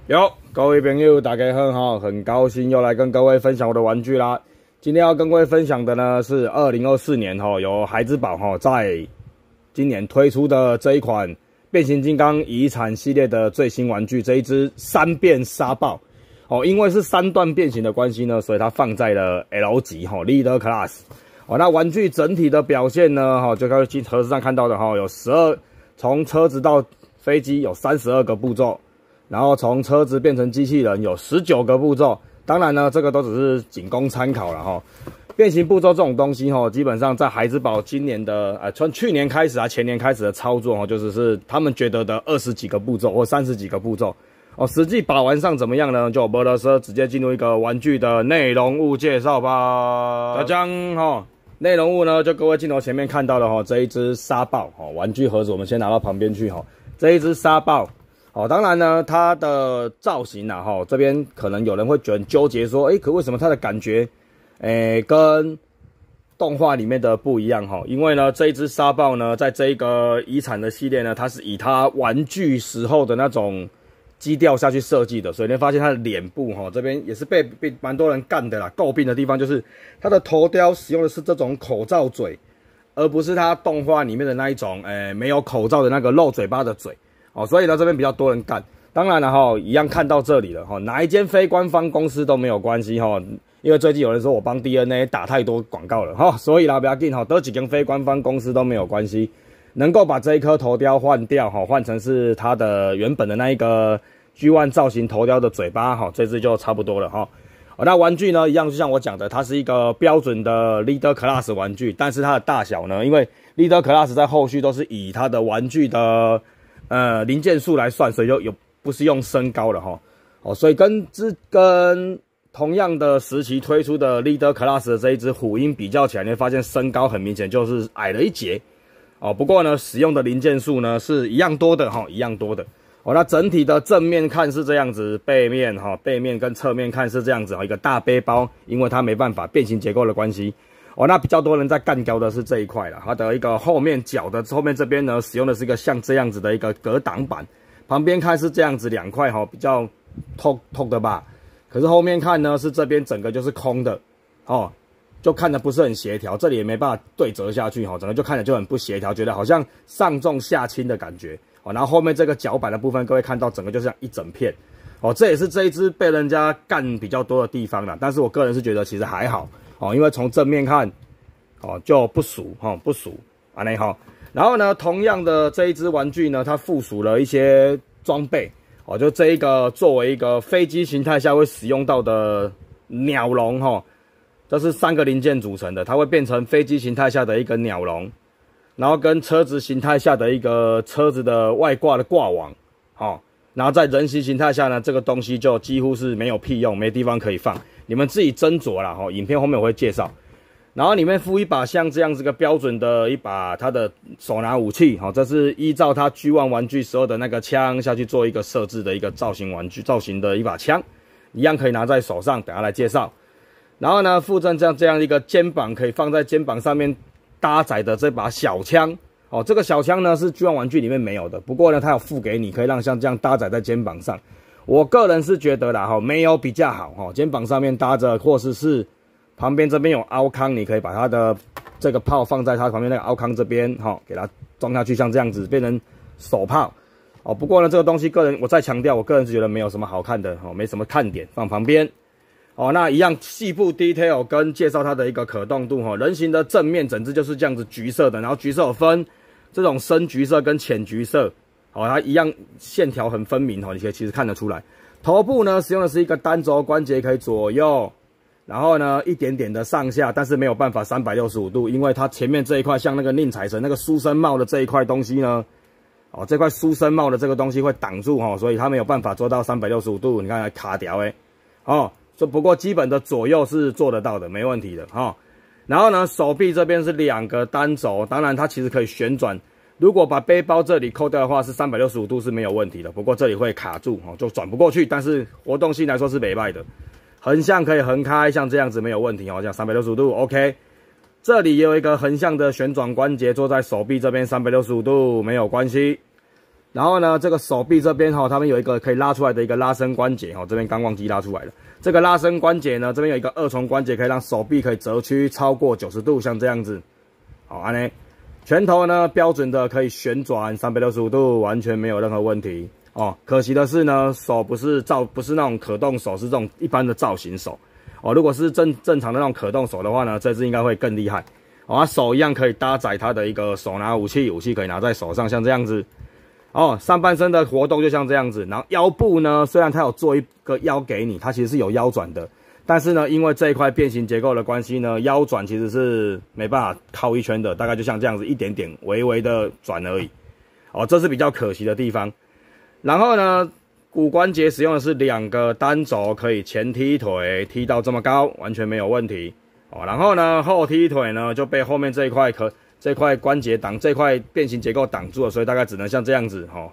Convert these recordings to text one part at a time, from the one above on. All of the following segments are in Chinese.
有各位朋友，大家好哈，很高兴又来跟各位分享我的玩具啦。今天要跟各位分享的呢是2024年哈，由孩之宝哈在今年推出的这一款变形金刚遗产系列的最新玩具，这一只3变沙暴哦，因为是3段变形的关系呢，所以它放在了 L 级哈 Leader Class 哦。那玩具整体的表现呢哈，就刚盒子上看到的哈，有从车子到飞机有32个步骤。然后从车子变成机器人有19个步骤，当然呢，这个都只是仅供参考了哈。变形步骤这种东西哈，基本上在孩之宝今年的从去年开始前年开始的操作哈，就是他们觉得的20几个步骤或30几个步骤哦。实际把玩上怎么样呢？就没得说，直接进入一个玩具的内容物介绍吧。大家哈，内容物呢，就各位镜头前面看到的哈，这一只沙暴哈，玩具盒子我们先拿到旁边去哈，这一只沙暴。哦，当然呢，它的造型啊，哈，这边可能有人会觉得很纠结，说，可为什么它的感觉，跟动画里面的不一样哈？因为呢，这一只沙暴呢，在这一个遗产的系列呢，它是以它玩具时候的那种基调下去设计的，所以你会发现它的脸部哈，这边也是被蛮多人干的啦，诟病的地方就是它的头雕使用的是这种口罩嘴，而不是它动画里面的那一种，没有口罩的那个露嘴巴的嘴。哦，所以呢，这边比较多人干。当然了哈，一样看到这里了哈，哪一间非官方公司都没有关系哈，因为最近有人说我帮 DNA 打太多广告了哈，所以啦，不要紧哈，得几间非官方公司都没有关系，能够把这一颗头雕换掉哈，换成是它的原本的那一个 G1 造型头雕的嘴巴哈，这只就差不多了哈。哦，那玩具呢，一样就像我讲的，它是一个标准的 Leader Class 玩具，但是它的大小呢，因为 Leader Class 在后续都是以它的玩具的零件数来算，所以就不是用身高了哈。哦，所以跟同样的时期推出的 Leader Class 的这一只虎鹰比较起来，你会发现身高很明显就是矮了一截。哦，不过呢，使用的零件数呢是一样多的哈，一样多的。哦，那整体的正面看是这样子，背面跟侧面看是这样子，一个大背包，因为它没办法变形结构的关系。哦，那比较多人在干掉的是这一块啦，它的一个后面脚的后面这边呢，使用的是一个像这样子的一个隔挡板，旁边看是这样子2块哈，比较透的吧。可是后面看呢，是这边整个就是空的，哦，就看着不是很协调，这里也没办法对折下去哈，整个就看着就很不协调，觉得好像上重下轻的感觉。哦，然后后面这个脚板的部分，各位看到整个就像一整片。哦，这也是这一只被人家干比较多的地方啦，但是我个人是觉得其实还好。哦，因为从正面看，哦就不俗哈，不俗安内哈。然后呢，同样的这一只玩具呢，它附属了一些装备哦，就这一个作为一个飞机形态下会使用到的鸟笼哈，这是3个零件组成的，它会变成飞机形态下的一个鸟笼，然后跟车子形态下的一个车子的外挂的挂网，哦，然后在人形形态下呢，这个东西就几乎是没有屁用，没地方可以放。你们自己斟酌啦哈，影片后面我会介绍。然后里面附一把像这样子个标准的一把它的手拿武器，哈，这是依照它 G1 玩具时候的那个枪下去做一个设置的一个造型的一把枪，一样可以拿在手上，等下来介绍。然后呢，附赠这样一个肩膀可以放在肩膀上面搭载的这把小枪，哦，这个小枪呢是 G1 玩具里面没有的，不过呢它有附给你，可以让像这样搭载在肩膀上。我个人是觉得啦，哈，没有比较好，哈，肩膀上面搭着，或是旁边这边有凹坑，你可以把它的这个炮放在它旁边那个凹坑这边，哈，给它装下去，像这样子变成手炮，哦。不过呢，这个东西我再强调，我个人是觉得没有什么好看的，哦，没什么看点，放旁边。哦，那一样细部 detail 跟介绍它的一个可动度，哈，人形的正面整只就是这样子橘色的，然后橘色有分这种深橘色跟浅橘色。哦，它一样线条很分明哦，你可以其实看得出来。头部呢，使用的是一个单轴关节可以左右，然后呢一点点的上下，但是没有办法365度，因为它前面这一块像那个宁财神那个书生帽的这一块东西呢，哦，这块书生帽的这个东西会挡住哈，所以它没有办法做到365度。你看卡掉哦，不过基本的左右是做得到的，没问题的哈。然后呢，手臂这边是2个单轴，当然它其实可以旋转。如果把背包这里扣掉的话，是365度是没有问题的。不过这里会卡住哦，就转不过去。但是活动性来说是没败的，横向可以横开，像这样子没有问题哦，这样365度 OK。这里也有一个横向的旋转关节，坐在手臂这边365度没有关系。然后呢，这个手臂这边哈，他们有一个可以拉出来的一个拉伸关节哈，这边刚忘记拉出来了。这个拉伸关节呢，这边有一个二重关节，可以让手臂可以折曲超过90度，像这样子。好，安呢，拳头呢标准的可以旋转365度，完全没有任何问题哦。可惜的是呢，手不是那种可动手，是这种一般的造型手哦。如果是正常的那种可动手的话呢，这只应该会更厉害哦。它手一样可以搭载它的一个手拿武器，武器可以拿在手上，像这样子。哦，上半身的活动就像这样子，然后腰部呢，虽然它有做一个腰给你，它其实是有腰转的，但是呢，因为这一块变形结构的关系呢，腰转其实是没办法靠一圈的，大概就像这样子一点点微微的转而已。哦，这是比较可惜的地方。然后呢，骨关节使用的是2个单轴，可以前踢腿踢到这么高，完全没有问题。哦，然后呢，后踢腿呢就被后面这块关节这块变形结构挡住了，所以大概只能像这样子哈。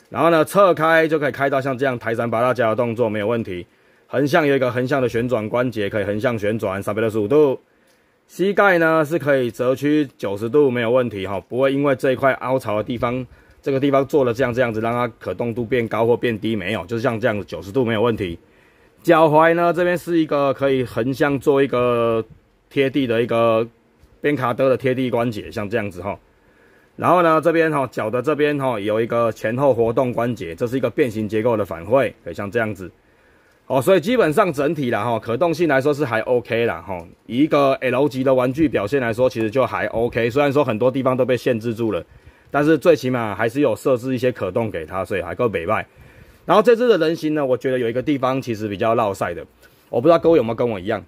然后呢，侧开就可以开到像这样抬3把大夹的动作没有问题。横向有一个横向的旋转关节，可以横向旋转365度。膝盖呢是可以折曲90度没有问题哈，不会因为这一块凹槽的地方，这个地方做了这样子，让它可动度变高或变低没有，就是像这样子90度没有问题。脚踝呢这边是一个可以横向做一个贴地的一个边卡德的贴地关节，像这样子哈。然后呢，这边哈脚的这边哈有一个前后活动关节，这是一个变形结构的反馈，可以像这样子。哦，所以基本上整体啦哈，可动性来说是还 OK 啦哈。以一个 L 级的玩具表现来说，其实就还 OK。虽然说很多地方都被限制住了，但是最起码还是有设置一些可动给它，所以还够美败。然后这只的人形呢，我觉得有一个地方其实比较落赛的，我不知道各位有没有跟我一样。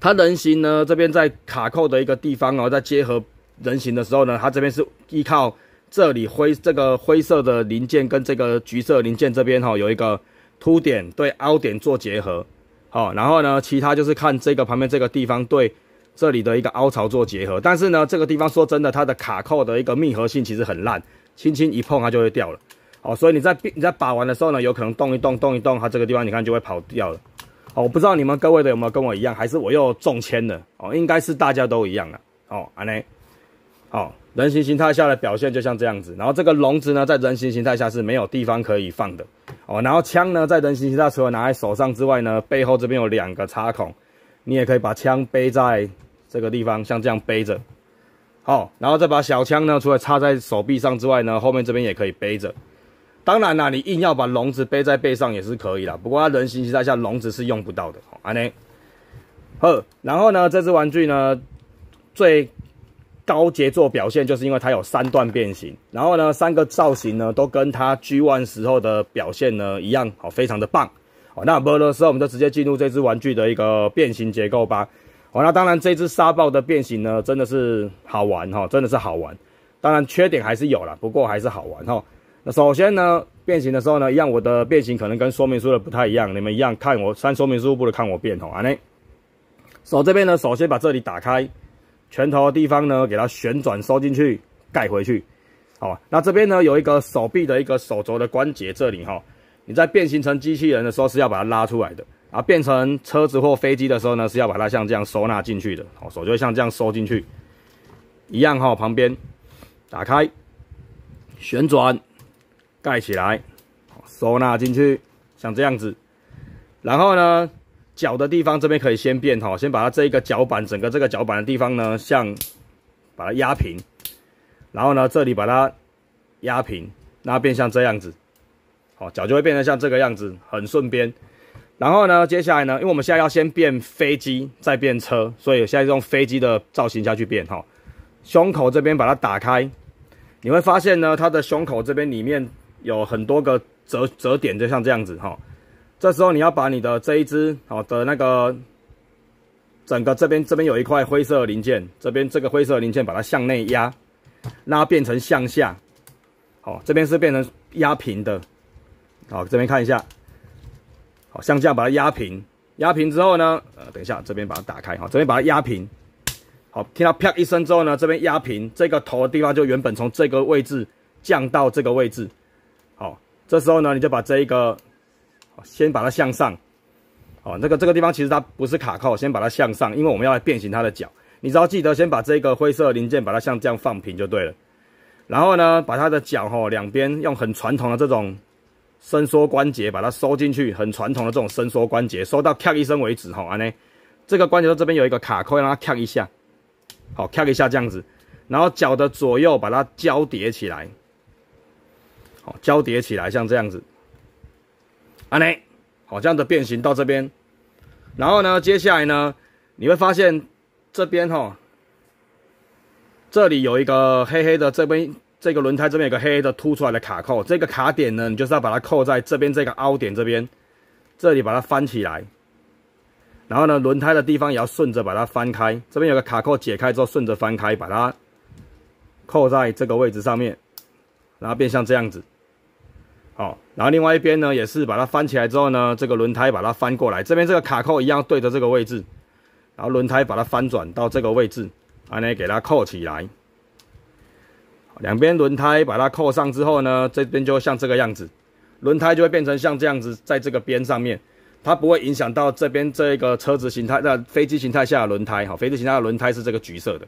它人形呢，这边在卡扣的一个地方哦，在结合人形的时候呢，它这边是依靠这里这个灰色的零件跟这个橘色零件这边哈，有一个凸点对凹点做结合，好，然后呢，其他就是看这个旁边这个地方对这里的一个凹槽做结合。但是呢，这个地方说真的，它的卡扣的一个密合性其实很烂，轻轻一碰它就会掉了。好，所以你在把玩的时候呢，有可能动一动，它这个地方你看就会跑掉了。哦，我不知道你们各位的有没有跟我一样，还是我又中签了哦？应该是大家都一样了哦。安内，哦，人形形态下的表现就像这样子。然后这个笼子呢，在人形形态下是没有地方可以放的哦。然后枪呢，在人形形态除了拿在手上之外呢，背后这边有2个插孔，你也可以把枪背在这个地方，像这样背着。好，然后再把小枪呢，除了插在手臂上之外呢，后面这边也可以背着。当然啦，你硬要把笼子背在背上也是可以啦，不过它人形形态下笼子是用不到的。安内，好，然后呢，这只玩具呢最高杰作表现就是因为它有3段变形，然后呢3个造型呢都跟它 G1 时候的表现呢一样，好，非常的棒。好，那没的时候我们就直接进入这只玩具的一个变形结构吧。好，那当然这只沙暴的变形呢真的是好玩哈，真的是好玩。当然缺点还是有啦，不过还是好玩哈。那首先呢，变形的时候呢，一样我的变形可能跟说明书的不太一样，你们一样看我删说明书，不如看我变吼。安内，手这边呢，首先把这里打开，拳头的地方呢，给它旋转收进去，盖回去。好，那这边呢有一个手臂的一个手肘的关节，这里哈，你在变形成机器人的时候是要把它拉出来的，然后变成车子或飞机的时候呢，是要把它像这样收纳进去的。好，手就会像这样收进去，一样哈，旁边打开，旋转。盖起来，收纳进去，像这样子。然后呢，脚的地方这边可以先变哈，先把它这一个脚板，整个这个脚板的地方呢，把它压平。然后呢，这里把它压平，让它变像这样子。好，脚就会变成像这个样子，很顺边。然后呢，接下来呢，因为我们现在要先变飞机，再变车，所以现在用飞机的造型下去变哈。胸口这边把它打开，你会发现呢，它的胸口这边里面有很多个折点，就像这样子哈。这时候你要把你的这一只好的那个整个这边有一块灰色的零件，这边这个灰色的零件把它向内压，让它变成向下。好，这边是变成压平的。好，这边看一下。好，像这样把它压平。压平之后呢，等一下这边把它打开哈，这边把它压平。好，听到啪一声之后呢，这边压平，这个头的地方就原本从这个位置降到这个位置。好，这时候呢，你就把这一个先把它向上。好，这个地方其实它不是卡扣，先把它向上，因为我们要来变形它的脚。你只要记得先把这个灰色的零件把它像这样放平就对了。然后呢，把它的脚两边用很传统的这种伸缩关节把它收进去，很传统的这种伸缩关节，收到咔一声为止安尼。这个关节这边有一个卡扣，让它咔一下，好咔一下这样子。然后脚的左右把它交叠起来，好交叠起来，像这样子，安尼，好这样的变形到这边。然后呢，接下来呢，你会发现这边这里有一个黑黑的，这边这个轮胎这边有个黑黑的凸出来的卡扣，这个卡点呢，你就是要把它扣在这边这个凹点这边，这里把它翻起来。然后呢，轮胎的地方也要顺着把它翻开，这边有个卡扣解开之后，顺着翻开，把它扣在这个位置上面，然后变像这样子。好，然后另外一边呢，也是把它翻起来之后呢，这个轮胎把它翻过来，这边这个卡扣一样对着这个位置，然后轮胎把它翻转到这个位置，然后给它扣起来。两边轮胎把它扣上之后呢，这边就像这个样子，轮胎就会变成像这样子，在这个边上面。它不会影响到这边这个车子形态的飞机形态下的轮胎，好，飞机形态的轮胎是这个橘色的。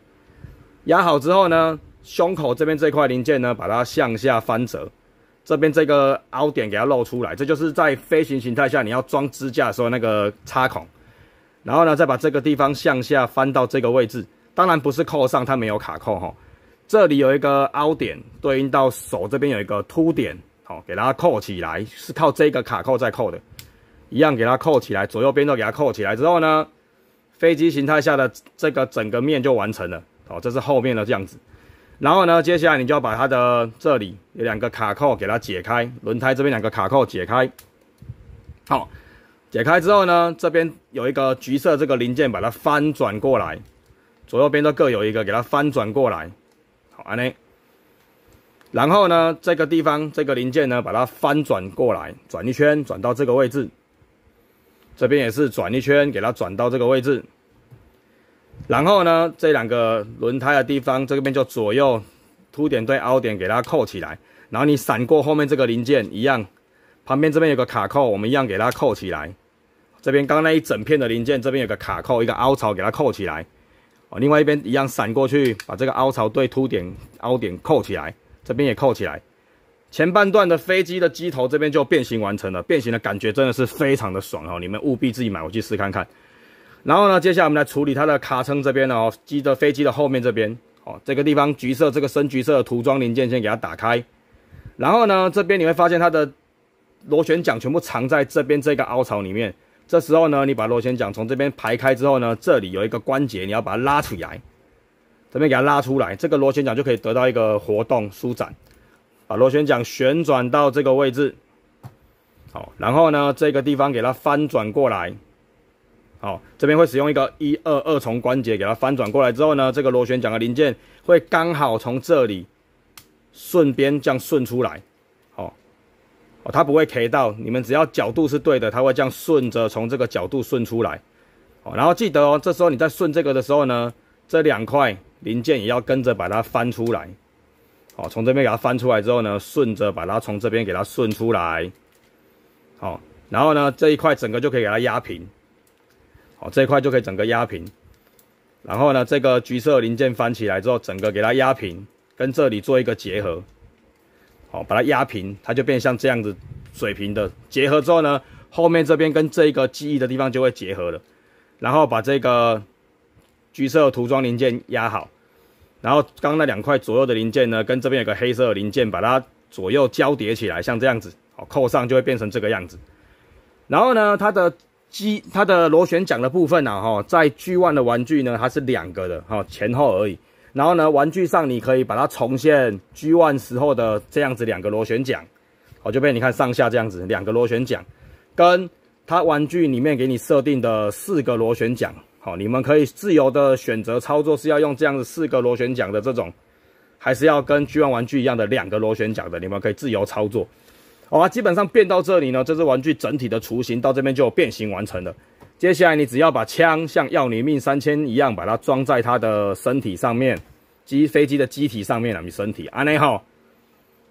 压好之后呢，胸口这边这块零件呢，把它向下翻折，这边这个凹点给它露出来，这就是在飞行形态下你要装支架的时候那个插孔。然后呢，再把这个地方向下翻到这个位置，当然不是扣上，它没有卡扣哈。这里有一个凹点，对应到手这边有一个凸点，好，给它扣起来，是靠这个卡扣在扣的。一样给它扣起来，左右边都给它扣起来之后呢，飞机形态下的这个整个面就完成了。好，这是后面的这样子。然后呢，接下来你就要把它的这里有两个卡扣给它解开，轮胎这边两个卡扣解开。好，解开之后呢，这边有一个橘色这个零件，把它翻转过来，左右边都各有一个，给它翻转过来。好，安内。然后呢，这个地方这个零件呢，把它翻转过来，转一圈，转到这个位置。这边也是转一圈，给它转到这个位置。然后呢，这两个轮胎的地方，这边就左右凸点对凹点给它扣起来。然后你闪过后面这个零件一样，旁边这边有个卡扣，我们一样给它扣起来。这边刚刚那一整片的零件，这边有个卡扣，一个凹槽给它扣起来。另外一边一样闪过去，把这个凹槽对凸点凹点扣起来，这边也扣起来。前半段的飞机的机头这边就变形完成了，变形的感觉真的是非常的爽哦！你们务必自己买回去试看看。然后呢，接下来我们来处理它的卡撑这边哦，飞机的后面这边哦，这个地方橘色这个深橘色的涂装零件先给它打开。然后呢，这边你会发现它的螺旋桨全部藏在这边这个凹槽里面。这时候呢，你把螺旋桨从这边排开之后呢，这里有一个关节，你要把它拉起来，这边给它拉出来，这个螺旋桨就可以得到一个活动舒展。把螺旋桨旋转到这个位置，好，然后呢，这个地方给它翻转过来，好，这边会使用一个2重关节给它翻转过来之后呢，这个螺旋桨的零件会刚好从这里顺边这样顺出来，好，它不会 K 到，你们只要角度是对的，它会这样顺着从这个角度顺出来，好，然后记得哦，这时候你在顺这个的时候呢，这两块零件也要跟着把它翻出来。好，从这边给它翻出来之后呢，顺着把它从这边给它顺出来，好，然后呢这一块整个就可以给它压平，好，这一块就可以整个压平，然后呢这个橘色零件翻起来之后，整个给它压平，跟这里做一个结合，好，把它压平，它就变像这样子水平的结合之后呢，后面这边跟这个记忆的地方就会结合了，然后把这个橘色涂装零件压好。然后刚刚那两块左右的零件呢，跟这边有个黑色的零件，把它左右交叠起来，像这样子，好，扣上就会变成这个样子。然后呢，它的螺旋桨的部分啊，在 G1 的玩具呢，它是两个的，前后而已。然后呢，玩具上你可以把它重现 G1 时候的这样子两个螺旋桨，好，就被你看上下这样子两个螺旋桨，跟它玩具里面给你设定的4个螺旋桨。好，你们可以自由的选择操作，是要用这样子4个螺旋桨的这种，还是要跟 G1 玩具一样的2个螺旋桨的，你们可以自由操作。好，基本上变到这里呢，这只玩具整体的雏形到这边就有变形完成了。接下来你只要把枪像要你命3000一样，把它装在它的身体上面，飞机的机体上面你身体安内哈，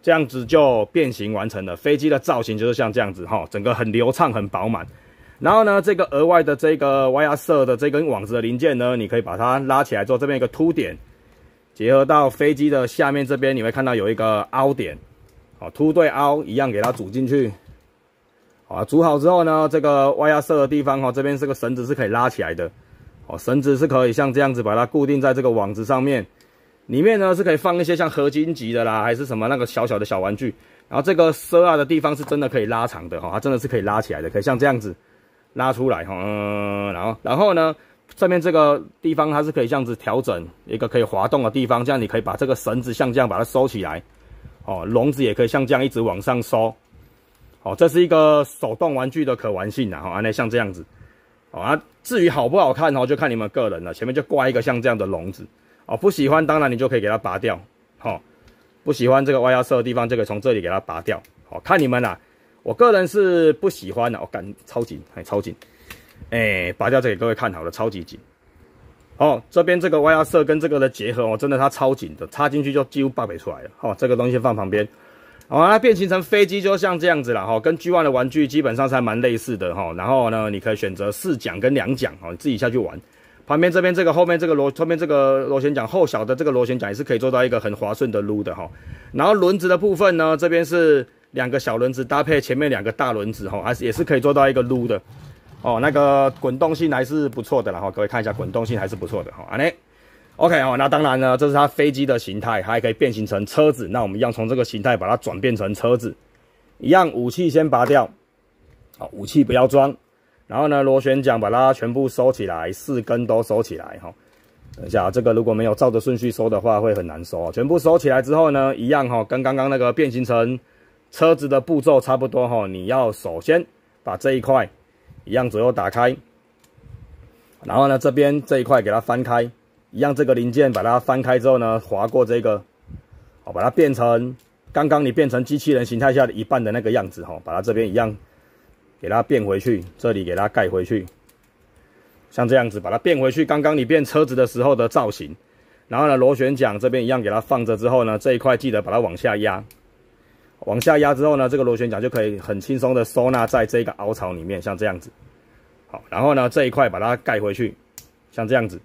这样子就变形完成了。飞机的造型就是像这样子哈，整个很流畅很饱满。然后呢，这个额外的这个歪压射的这根网子的零件呢，你可以把它拉起来之后，这边有一个凸点，结合到飞机的下面这边，你会看到有一个凹点，好，凸对凹一样给它组进去。好，组好之后呢，这个歪压射的地方这边这个绳子是可以拉起来的。哦，绳子是可以像这样子把它固定在这个网子上面，里面呢是可以放一些像合金级的啦，还是什么那个小小的小玩具。然后这个射啊的地方是真的可以拉长的它真的是可以拉起来的，可以像这样子拉出来然后呢，这边这个地方它是可以这样子调整一个可以滑动的地方，这样你可以把这个绳子像这样把它收起来。哦，笼子也可以像这样一直往上收。哦，这是一个手动玩具的可玩性像这样子。至于好不好看就看你们个人了。前面就挂一个像这样的笼子。不喜欢当然你就可以给它拔掉。不喜欢这个歪压射的地方就可以从这里给它拔掉。看你们啦。我个人是不喜欢的。超紧，超紧。拔掉这给各位看好了，超级紧。这边这个歪压射跟这个的结合真的它超紧的，插进去就几乎拔不出来了。这个东西放旁边。它变形成飞机就像这样子啦，跟 G1 的玩具基本上是还蛮类似的然后呢，你可以选择4桨跟2桨你自己下去玩。旁边这边这个后面这个螺旋桨后小的这个螺旋桨也是可以做到一个很滑顺的撸的然后轮子的部分呢，这边是2个小轮子搭配前面2个大轮子也是可以做到一个撸的那个滚动性还是不错的啦各位看一下滚动性还是不错的OK 那当然呢，这是它飞机的形态，它还可以变形成车子。那我们一样从这个形态把它转变成车子，一样武器先拔掉，武器不要装。然后呢，螺旋桨把它全部收起来，4根都收起来等一下，这个如果没有照着顺序收的话，会很难收全部收起来之后呢，一样跟刚刚那个变形成车子的步骤差不多你要首先把这一块一样左右打开，然后呢这边这一块给它翻开。一样，这个零件把它翻开之后呢，划过这个，把它变成刚刚你变成机器人形态下的一半的那个样子把它这边一样给它变回去，这里给它盖回去，像这样子把它变回去，刚刚你变车子的时候的造型。然后呢，螺旋桨这边一样给它放着之后呢，这一块记得把它往下压，往下压之后呢，这个螺旋桨就可以很轻松的收纳在这个凹槽里面，像这样子。然后呢，这一块把它盖回去，像这样子。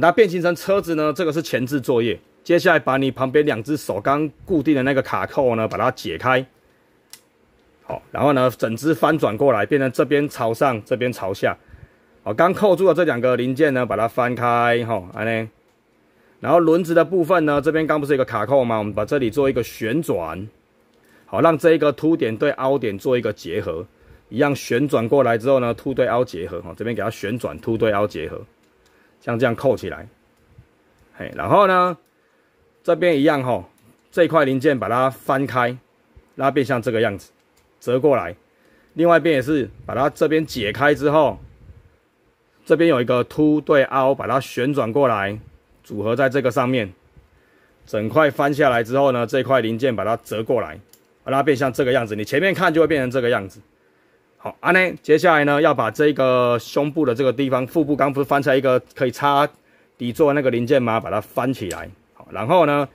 那变形成车子呢，这个是前置作业。接下来把你旁边2只手刚固定的那个卡扣呢，把它解开。然后呢，整只翻转过来，变成这边朝上，这边朝下。刚扣住的这2个零件呢，把它翻开，然后轮子的部分呢，这边刚不是有一个卡扣吗？我们把这里做一个旋转，让这一个凸点对凹点做一个结合。一样旋转过来之后呢，凸对凹结合，这边给它旋转，凸对凹结合。像这样扣起来，然后呢，这边一样这一块零件把它翻开，让它变像这个样子，折过来。另外一边也是把它这边解开之后，这边有一个凸对凹，把它旋转过来，组合在这个上面。整块翻下来之后呢，这块零件把它折过来，让它变像这个样子。你前面看就会变成这个样子。接下来呢，要把这个胸部的这个地方，腹部刚不是翻出来一个可以插底座的那个零件吗？把它翻起来。然后呢，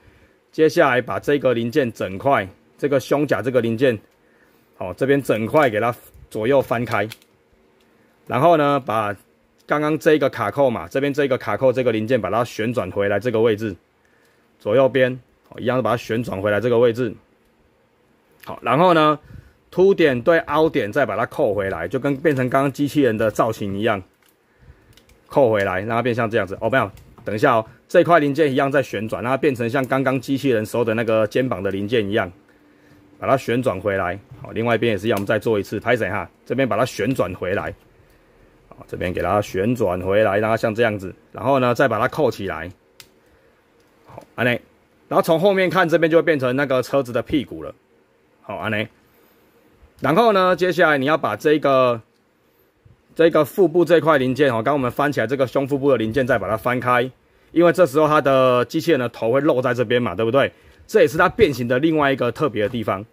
接下来把这个零件整块，这个胸甲这个零件，这边整块给它左右翻开。然后呢，把刚刚这个卡扣嘛，这边这个卡扣这个零件把它旋转回来这个位置，左右边一样把它旋转回来这个位置。然后呢，凸点对凹点再把它扣回来，就跟变成刚刚机器人的造型一样，扣回来让它变像这样子。没有，等一下这块零件一样再旋转，让它变成像刚刚机器人收的那个肩膀的零件一样，把它旋转回来。另外一边也是一样，我们再做一次，拍谁这边把它旋转回来，这边给它旋转回来，让它像这样子，然后呢再把它扣起来。然后从后面看这边就会变成那个车子的屁股了。然后呢，接下来你要把这个腹部这块零件刚刚我们翻起来这个胸腹部的零件再把它翻开，因为这时候它的机器人的头会露在这边嘛，对不对？这也是它变形的另外一个特别的地方。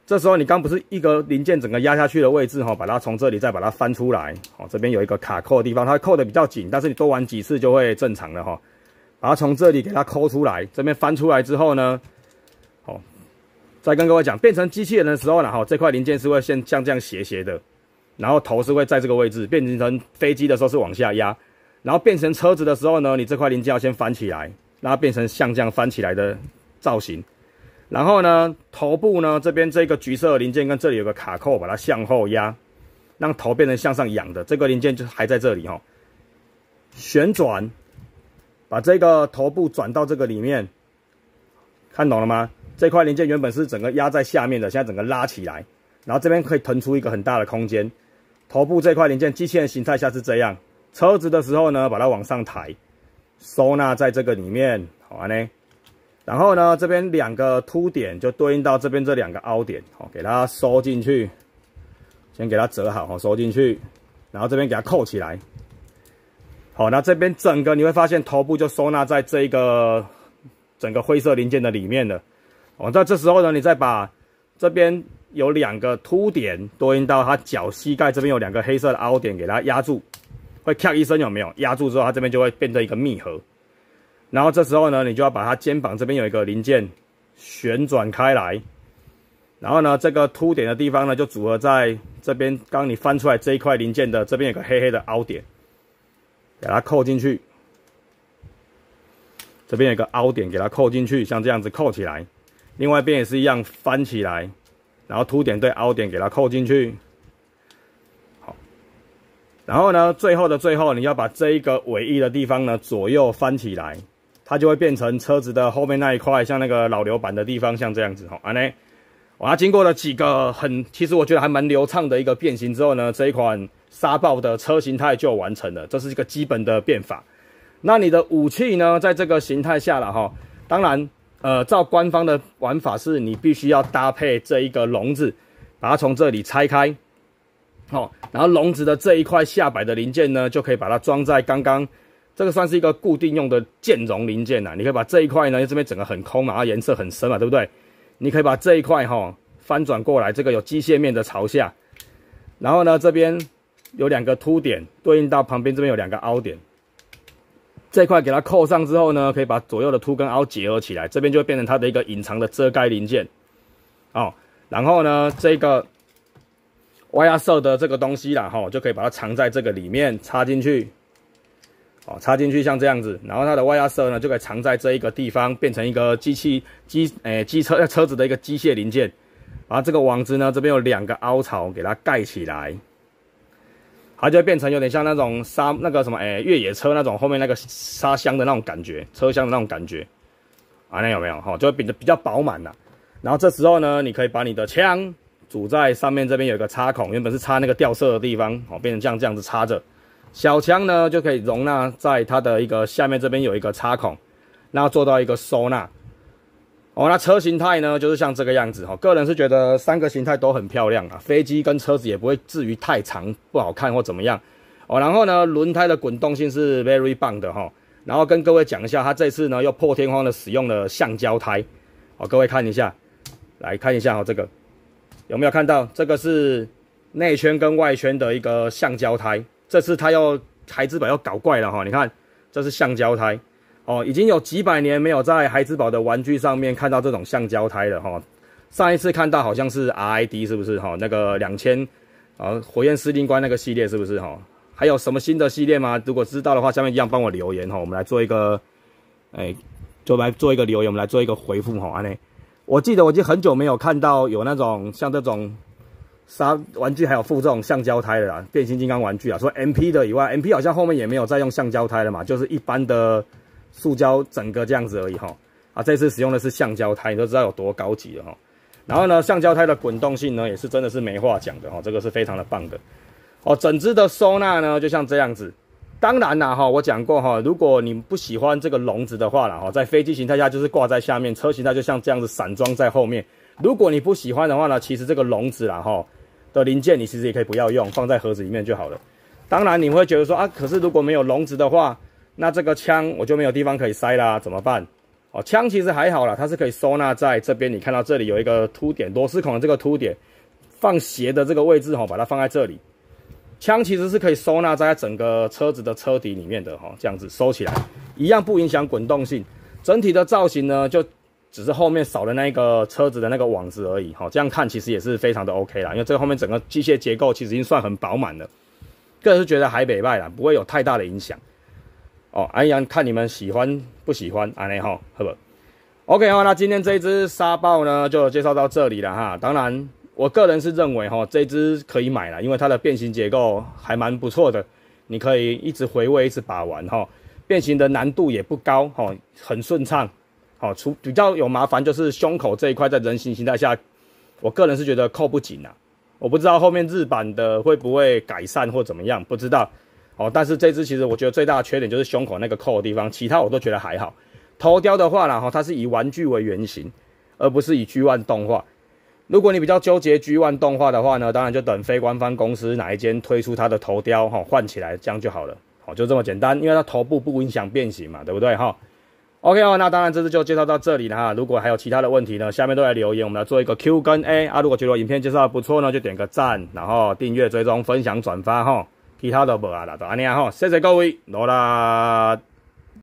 这时候你刚不是一个零件整个压下去的位置把它从这里再把它翻出来，这边有一个卡扣的地方，它扣的比较紧，但是你多玩几次就会正常了把它从这里给它抠出来，这边翻出来之后呢，再跟各位讲，变成机器人的时候呢，这块零件是会像这样斜斜的，然后头是会在这个位置，变成飞机的时候是往下压，然后变成车子的时候呢，你这块零件要先翻起来，让它变成像这样翻起来的造型。然后呢，头部呢这边这个橘色的零件跟这里有个卡扣，把它向后压，让头变成向上仰的。这个零件就还在这里哈，旋转，把这个头部转到这个里面，看懂了吗？这块零件原本是整个压在下面的，现在整个拉起来，然后这边可以腾出一个很大的空间。头部这块零件，机器人形态下是这样，车子的时候呢，把它往上抬，收纳在这个里面，好啊呢。然后呢，这边2个凸点就对应到这边这2个凹点，好，给它收进去，先给它折好，收进去，然后这边给它扣起来。好，那这边整个你会发现头部就收纳在这一个整个灰色零件的里面了。哦，那这时候呢，你再把这边有2个凸点对应到它脚膝盖这边有2个黑色的凹点，给它压住，会咔一声有没有？压住之后，它这边就会变成一个密合。然后这时候呢，你就要把它肩膀这边有一个零件旋转开来，然后呢，这个凸点的地方呢，就组合在这边刚你翻出来这一块零件的这边有个黑黑的凹点，给它扣进去。这边有个凹点，给它扣进去，像这样子扣起来。另外一边也是一样，翻起来，然后凸点对凹点给它扣进去。好，然后呢，最后的最后，你要把这一个尾翼的地方呢左右翻起来，它就会变成车子的后面那一块，像那个老流板的地方，像这样子。好，安呢，它经过了几个其实我觉得还蛮流畅的一个变形之后呢，这一款沙豹的车形态就完成了，这是一个基本的变法。那你的武器呢，在这个形态下了哈，当然。照官方的玩法是，你必须要搭配这一个笼子，把它从这里拆开，然后笼子的这一块下摆的零件呢，就可以把它装在刚刚这个算是一个固定用的键容零件你可以把这一块呢，这边整个很空嘛，它颜色很深嘛，对不对？你可以把这一块翻转过来，这个有机械面的朝下，然后呢，这边有2个凸点，对应到旁边这边有2个凹点。这块给它扣上之后呢，可以把左右的凸跟凹结合起来，这边就会变成它的一个隐藏的遮盖零件。然后呢，这个歪压色的这个东西啦，就可以把它藏在这个里面，插进去，插进去像这样子。然后它的歪压色呢，就可以藏在这一个地方，变成一个车子的一个机械零件。然后这个网子呢，这边有2个凹槽，给它盖起来。它就会变成有点像那种越野车那种后面那个沙箱的那种感觉，车厢的那种感觉，那有没有？就会变得比较饱满啦。然后这时候呢，你可以把你的枪组在上面，这边有一个插孔，原本是插那个吊色的地方，变成这样子插着。小枪呢就可以容纳在它的一个下面这边有一个插孔，然后做到一个收纳。那车形态呢，就是像这个样子个人是觉得3个形态都很漂亮啊，飞机跟车子也不会至于太长不好看或怎么样然后呢，轮胎的滚动性是 very 棒的然后跟各位讲一下，它这次呢又破天荒的使用了橡胶胎各位看一下，来看一下这个有没有看到？这个是内圈跟外圈的一个橡胶胎，这次它又孩之宝又搞怪了你看这是橡胶胎。已经有几百年没有在孩之宝的玩具上面看到这种橡胶胎了上一次看到好像是 RID 是不是那个2000火焰司令官那个系列是不是还有什么新的系列吗？如果知道的话，下面一样帮我留言我们来做一个就来做一个留言，我们来做一个回复我记得我已经很久没有看到有那种像这种玩具还有附这种橡胶胎的啦，变形金刚玩具除了 MP 的以外 ，MP 好像后面也没有再用橡胶胎了嘛，就是一般的塑胶整个这样子而已这次使用的是橡胶胎，你都知道有多高级了然后呢，橡胶胎的滚动性呢，也是真的是没话讲的这个是非常的棒的整只的收纳呢，就像这样子。当然啦我讲过如果你不喜欢这个笼子的话啦在飞机形态下就是挂在下面，车形态就像这样子散装在后面。如果你不喜欢的话呢，其实这个笼子啦的零件你其实也可以不要用，放在盒子里面就好了。当然你会觉得说可是如果没有笼子的话，那这个枪我就没有地方可以塞啦，怎么办？枪其实还好啦，它是可以收纳在这边。你看到这里有一个凸点，螺丝孔的这个凸点，放鞋的这个位置把它放在这里。枪其实是可以收纳在整个车子的车底里面的这样子收起来，一样不影响滚动性。整体的造型呢，就只是后面少了那个车子的那个网子而已这样看其实也是非常的 OK 啦，因为这个后面整个机械结构其实已经算很饱满了，个人是觉得还不赖啦，不会有太大的影响。哦，安阳看你们喜欢不喜欢，安尼吼，好不 ？OK 哈，那今天这一只沙豹呢，就介绍到这里了哈。当然，我个人是认为哈，这只可以买了，因为它的变形结构还蛮不错的，你可以一直回味，一直把玩哈。变形的难度也不高哈，很顺畅。好，比较有麻烦就是胸口这一块，在人形形态下，我个人是觉得扣不紧啊。我不知道后面日版的会不会改善或怎么样，不知道。哦，但是这只其实我觉得最大的缺点就是胸口那个扣的地方，其他我都觉得还好。头雕的话啦，它是以玩具为原型，而不是以 G1 动画。如果你比较纠结 G1 动画的话呢，当然就等非官方公司哪一间推出它的头雕换起来，这样就好了。好，就这么简单，因为它头部不影响变形嘛，对不对哈 ？OK 哦，那当然这次就介绍到这里了哈。如果还有其他的问题呢，下面都来留言，我们来做一个 Q 跟 A 啊。如果觉得我影片介绍的不错呢，就点个赞，然后订阅、追踪、分享、转发哈。其他都无啊啦，就安尼啊吼，谢谢各位，努力。